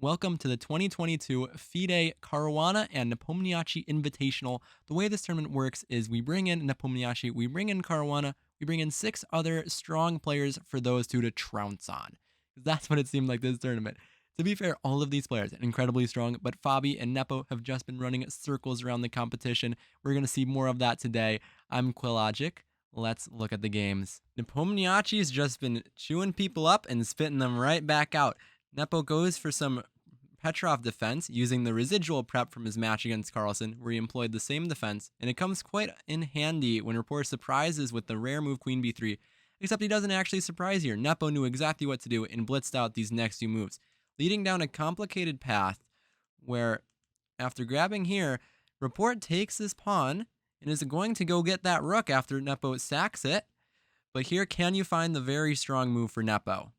Welcome to the 2022 Fide, Caruana, and Nepomniachtchi Invitational. The way this tournament works is we bring in Nepomniachtchi, we bring in Caruana, we bring in 6 other strong players for those two to trounce on. That's what it seemed like this tournament. To be fair, all of these players are incredibly strong, but Fabi and Nepo have just been running circles around the competition. We're going to see more of that today. I'm Quillogic. Let's look at the games. Nepomniachtchi's just been chewing people up and spitting them right back out. Nepo goes for some Petrov defense using the residual prep from his match against Carlsen, where he employed the same defense, and it comes quite in handy when Rapport surprises with the rare move Queen b3, except he doesn't actually surprise here. Nepo knew exactly what to do and blitzed out these next few moves, leading down a complicated path where, after grabbing here, Rapport takes this pawn and is going to go get that rook after Nepo sacks it, but here can you find the very strong move for Nepo?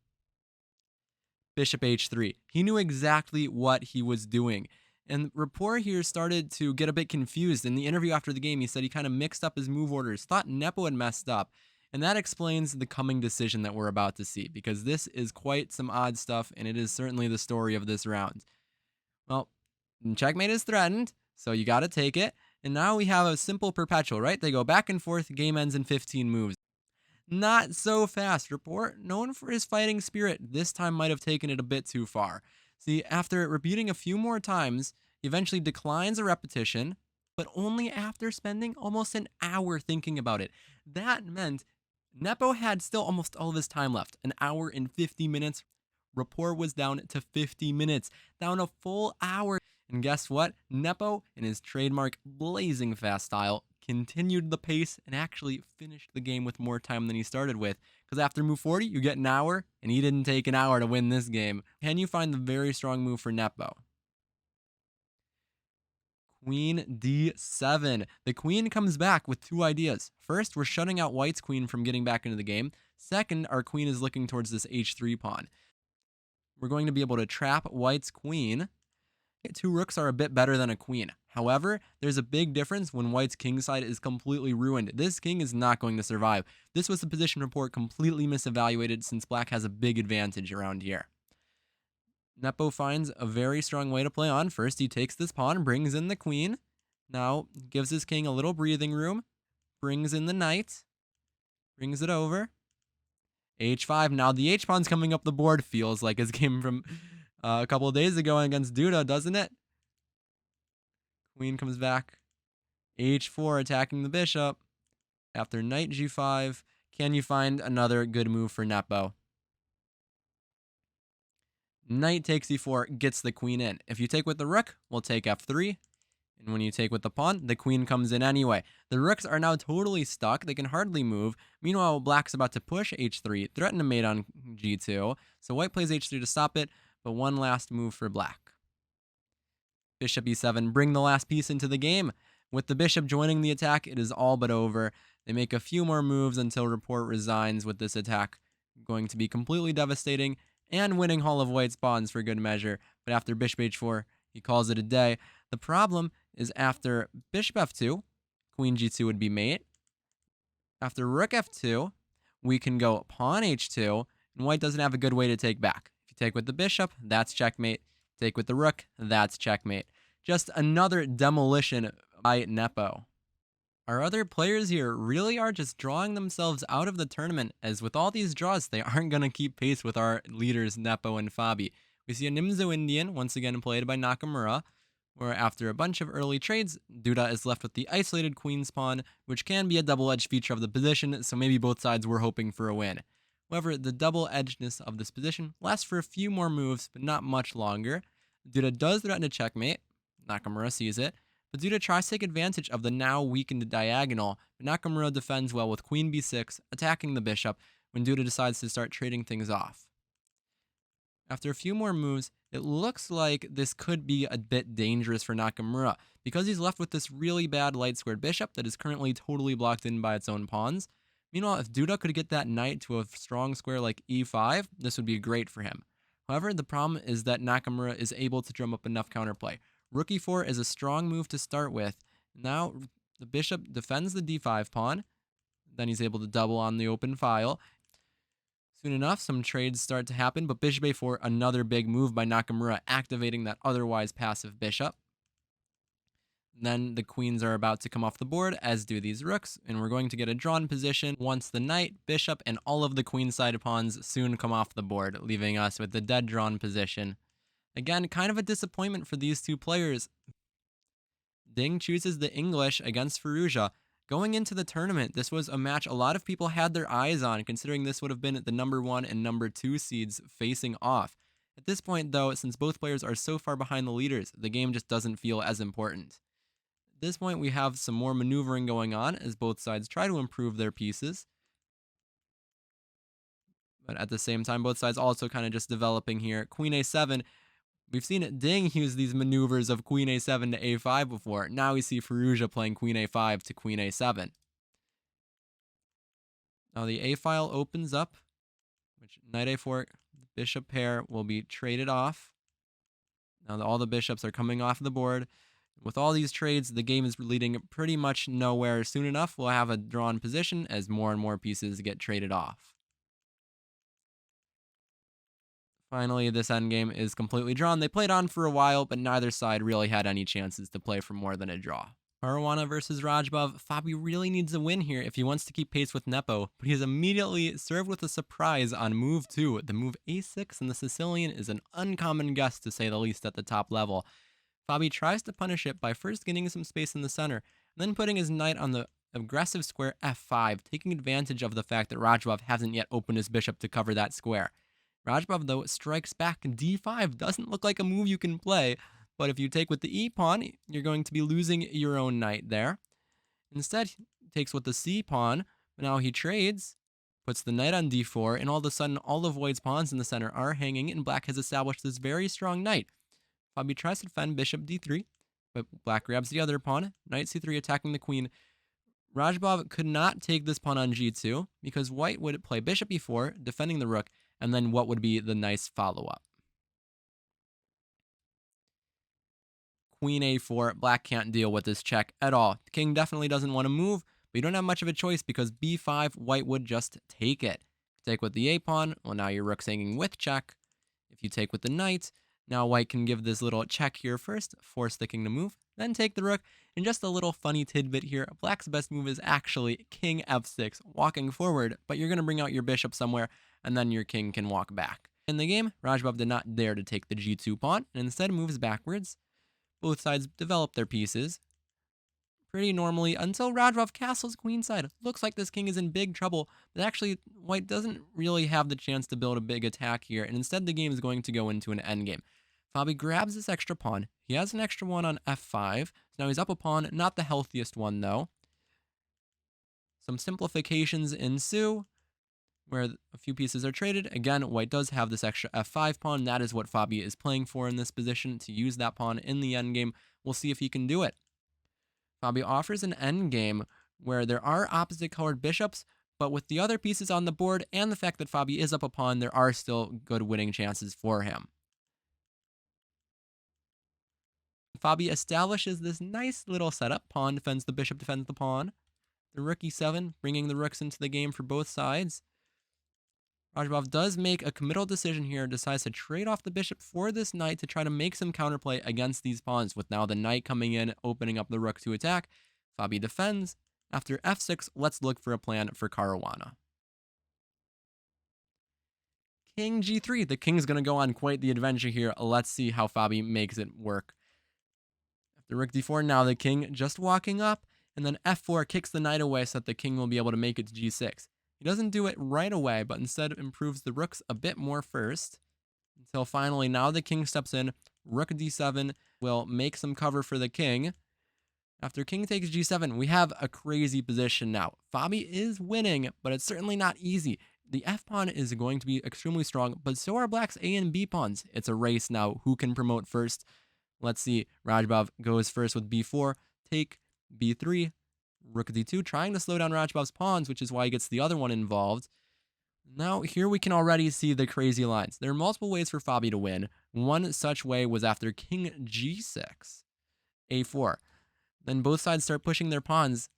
Bishop h3. He knew exactly what he was doing. And Rapport here started to get a bit confused. In the interview after the game, he said he kind of mixed up his move orders, thought Nepo had messed up. And that explains the coming decision that we're about to see, because this is quite some odd stuff, and it is certainly the story of this round. Well, checkmate is threatened, so you got to take it. And now we have a simple perpetual, right? They go back and forth, game ends in 15 moves. Not so fast. Rapport, known for his fighting spirit, this time might have taken it a bit too far. See, after repeating a few more times, he eventually declines a repetition, but only after spending almost an hour thinking about it. That meant Nepo had still almost all of his time left, an hour and 50 minutes. Rapport was down to 50 minutes, down a full hour. And guess what? Nepo, in his trademark blazing fast style, continued the pace and actually finished the game with more time than he started with. Because after move 40, you get an hour, and he didn't take an hour to win this game. Can you find the very strong move for Nepo? Queen d7. The queen comes back with 2 ideas. First, we're shutting out white's queen from getting back into the game. Second, our queen is looking towards this h3 pawn. We're going to be able to trap white's queen. 2 rooks are a bit better than a queen. However, there's a big difference when white's king side is completely ruined. This king is not going to survive. This was the position Rapport completely misevaluated, since black has a big advantage around here. Nepo finds a very strong way to play on. First, he takes this pawn, brings in the queen. Now, gives his king a little breathing room. Brings in the knight. Brings it over. h5. Now the h-pawn's coming up the board. Feels like his game from a couple of days ago against Duda, doesn't it? Queen comes back. h4, attacking the bishop. After knight g5, can you find another good move for Nepo? Knight takes e4, gets the queen in. If you take with the rook, we'll take f3. And when you take with the pawn, the queen comes in anyway. The rooks are now totally stuck. They can hardly move. Meanwhile, black's about to push h3, threaten to mate on g2. So white plays h3 to stop it, but one last move for black. Bishop e7, bring the last piece into the game. With the bishop joining the attack, it is all but over. They make a few more moves until Rapport resigns, with this attack going to be completely devastating and winning Hall of White's pawns for good measure. But after bishop h4, he calls it a day. The problem is after bishop f2, queen g2 would be mate. After rook f2, we can go pawn h2, and white doesn't have a good way to take back. If you take with the bishop, that's checkmate. Take with the rook, that's checkmate. Just another demolition by Nepo. Our other players here really are just drawing themselves out of the tournament, as with all these draws, they aren't going to keep pace with our leaders Nepo and Fabi. We see a Nimzo Indian, once again played by Nakamura, where after a bunch of early trades, Duda is left with the isolated queen's pawn, which can be a double-edged feature of the position, so maybe both sides were hoping for a win. However, the double-edgedness of this position lasts for a few more moves, but not much longer. Duda does threaten to checkmate. Nakamura sees it, but Duda tries to take advantage of the now weakened diagonal, but Nakamura defends well with queen b6, attacking the bishop, when Duda decides to start trading things off. After a few more moves, it looks like this could be a bit dangerous for Nakamura, because he's left with this really bad light-squared bishop that is currently totally blocked in by its own pawns. Meanwhile, if Duda could get that knight to a strong square like e5, this would be great for him. However, the problem is that Nakamura is able to drum up enough counterplay. Rook e4 is a strong move to start with. Now, the bishop defends the d5 pawn. Then he's able to double on the open file. As Soon enough, some trades start to happen, but bishop a4, another big move by Nakamura, activating that otherwise passive bishop. Then the queens are about to come off the board, as do these rooks, and we're going to get a drawn position once the knight, bishop, and all of the queenside pawns soon come off the board, leaving us with the dead drawn position. Again, kind of a disappointment for these two players. Ding chooses the English against Firouzja. Going into the tournament, this was a match a lot of people had their eyes on, considering this would have been the number 1 and number 2 seeds facing off. At this point, though, since both players are so far behind the leaders, the game just doesn't feel as important. At this point, we have some more maneuvering going on as both sides try to improve their pieces. But at the same time, both sides also kind of just developing here. Queen a7. We've seen Ding use these maneuvers of queen a7 to a5 before. Now we see Firouzja playing queen a5 to queen a7. Now the a file opens up, which knight a4, bishop pair will be traded off. Now all the bishops are coming off the board. With all these trades, the game is leading pretty much nowhere. Soon enough, we'll have a drawn position as more and more pieces get traded off. Finally, this endgame is completely drawn. They played on for a while, but neither side really had any chances to play for more than a draw. Caruana versus Radjabov. Fabi really needs a win here if he wants to keep pace with Nepo, but he is immediately served with a surprise on move 2. The move a6 and the Sicilian is an uncommon guess, to say the least, at the top level. Fabi tries to punish it by first getting some space in the center, and then putting his knight on the aggressive square f5, taking advantage of the fact that Radjabov hasn't yet opened his bishop to cover that square. Radjabov, though, strikes back. D5 doesn't look like a move you can play, but if you take with the e-pawn, you're going to be losing your own knight there. Instead, he takes with the c-pawn, but now he trades, puts the knight on d4, and all of a sudden, all of white's pawns in the center are hanging, and black has established this very strong knight. Fabi tries to defend bishop d3, but black grabs the other pawn, knight c3 attacking the queen. Radjabov could not take this pawn on g2, because white would play bishop e4, defending the rook, and then what would be the nice follow-up? Queen a4, black can't deal with this check at all. The king definitely doesn't want to move, but you don't have much of a choice because b5, white would just take it. If you take with the a-pawn, well, now your rook's hanging with check. If you take with the knight, now white can give this little check here first, force the king to move, then take the rook. And just a little funny tidbit here, black's best move is actually king f6, walking forward, but you're going to bring out your bishop somewhere, and then your king can walk back. In the game, Radjabov did not dare to take the g2 pawn, and instead moves backwards. Both sides develop their pieces pretty normally until Radjabov castles queenside. Looks like this king is in big trouble, but actually white doesn't really have the chance to build a big attack here, and instead the game is going to go into an endgame. Fabi grabs this extra pawn. He has an extra one on f5, so now he's up a pawn, not the healthiest one though. Some simplifications ensue, where a few pieces are traded. Again, white does have this extra f5 pawn. That is what Fabi is playing for in this position, to use that pawn in the endgame. We'll see if he can do it. Fabi offers an endgame where there are opposite colored bishops, but with the other pieces on the board and the fact that Fabi is up a pawn, there are still good winning chances for him. Fabi establishes this nice little setup. Pawn defends the bishop, defends the pawn. The rook e7, bringing the rooks into the game for both sides. Radjabov does make a committal decision here, decides to trade off the bishop for this knight to try to make some counterplay against these pawns, with now the knight coming in, opening up the rook to attack. Fabi defends. After f6, let's look for a plan for Caruana. King g3. The king's going to go on quite the adventure here. Let's see how Fabi makes it work. After rook d4, now the king just walking up, and then f4 kicks the knight away so that the king will be able to make it to g6. He doesn't do it right away, but instead improves the rooks a bit more first, until finally now the king steps in. Rook d7 will make some cover for the king. After king takes g7, we have a crazy position now. Fabi is winning, but it's certainly not easy. The f-pawn is going to be extremely strong, but so are black's a and b pawns. It's a race now. Who can promote first? Let's see. Radjabov goes first with b4, take b3, rook d2, trying to slow down Radjabov's pawns, which is why he gets the other one involved. Now, here we can already see the crazy lines. There are multiple ways for Fabi to win. One such way was after king g6, a4. Then both sides start pushing their pawns.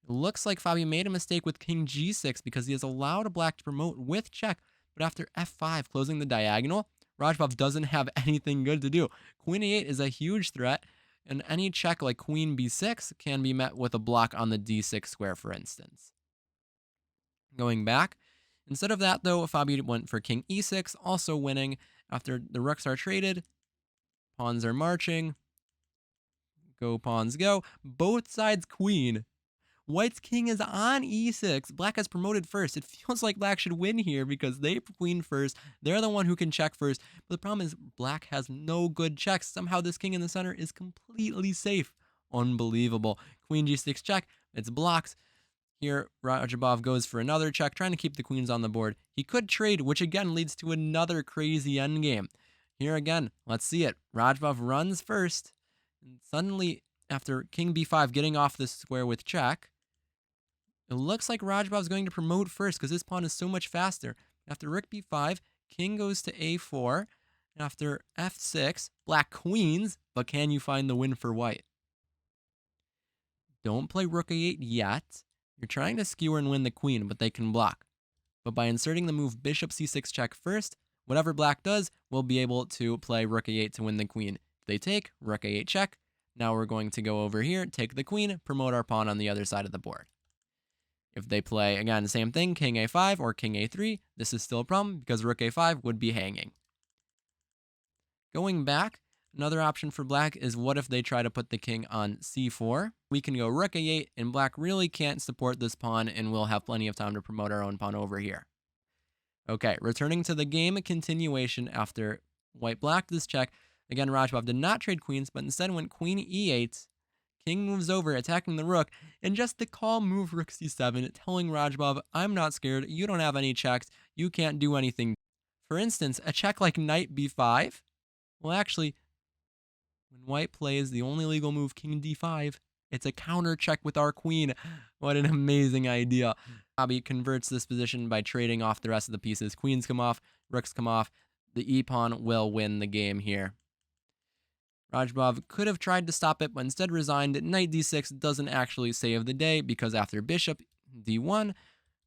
It looks like Fabi made a mistake with king g6 because he has allowed black to promote with check, But after f5, closing the diagonal, Radjabov doesn't have anything good to do. Queen a8 is a huge threat, and any check like queen b6 can be met with a block on the d6 square, for instance. Going back, instead of that, though, Fabi went for king e6, also winning. After the rooks are traded, pawns are marching. Go, pawns, go. Both sides queen. White's king is on e6. Black has promoted first. It feels like Black should win here because they queen first. They're the one who can check first. But the problem is Black has no good checks. Somehow this king in the center is completely safe. Unbelievable. Queen g6 check. It's blocked. Here, Radjabov goes for another check, trying to keep the queens on the board. He could trade, which again leads to another crazy endgame. Here again, let's see it. Radjabov runs first. And suddenly, after king b5 getting off the square with check, it looks like Radjabov's going to promote first because this pawn is so much faster. After rook b5, king goes to a4. After f6, Black queens, but can you find the win for White? Don't play rook a8 yet. You're trying to skewer and win the queen, but they can block. But by inserting the move bishop c6 check first, whatever Black does, we'll be able to play rook a8 to win the queen. If they take, rook a8 check. Now we're going to go over here, take the queen, promote our pawn on the other side of the board. If they play, again, the same thing, king a5 or king a3, this is still a problem because rook a5 would be hanging. Going back, another option for Black is what if they try to put the king on c4? We can go rook a8, and Black really can't support this pawn, and we'll have plenty of time to promote our own pawn over here. Okay, returning to the game continuation after White blocked this check. Again, Radjabov did not trade queens, but instead went queen e8. King moves over, attacking the rook, and just the calm move rook c7, telling Radjabov, I'm not scared, you don't have any checks, you can't do anything. For instance, a check like knight b5, well actually, when White plays the only legal move, king d5, it's a counter check with our queen. What an amazing idea. Fabi converts this position by trading off the rest of the pieces. Queens come off, rooks come off, the e-pawn will win the game here. Radjabov could have tried to stop it, but instead resigned. Knight d6 doesn't actually save the day because after bishop d1,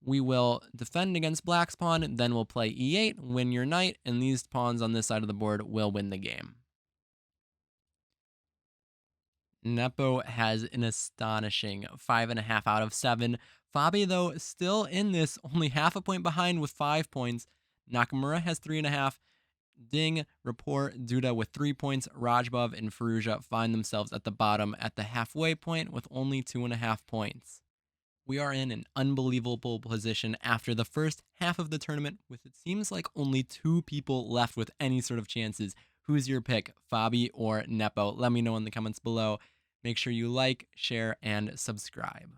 we will defend against Black's pawn, then we'll play e8, win your knight, and these pawns on this side of the board will win the game. Nepo has an astonishing 5.5 out of 7. Fabi, though, still in this, only half a point behind with 5 points. Nakamura has 3.5. Ding, Rapport, Duda with 3 points. Radjabov and Firouzja find themselves at the bottom at the halfway point with only 2.5 points. We are in an unbelievable position after the first half of the tournament with it seems like only 2 people left with any sort of chances. Who's your pick, Fabi or Nepo? Let me know in the comments below. Make sure you like, share, and subscribe.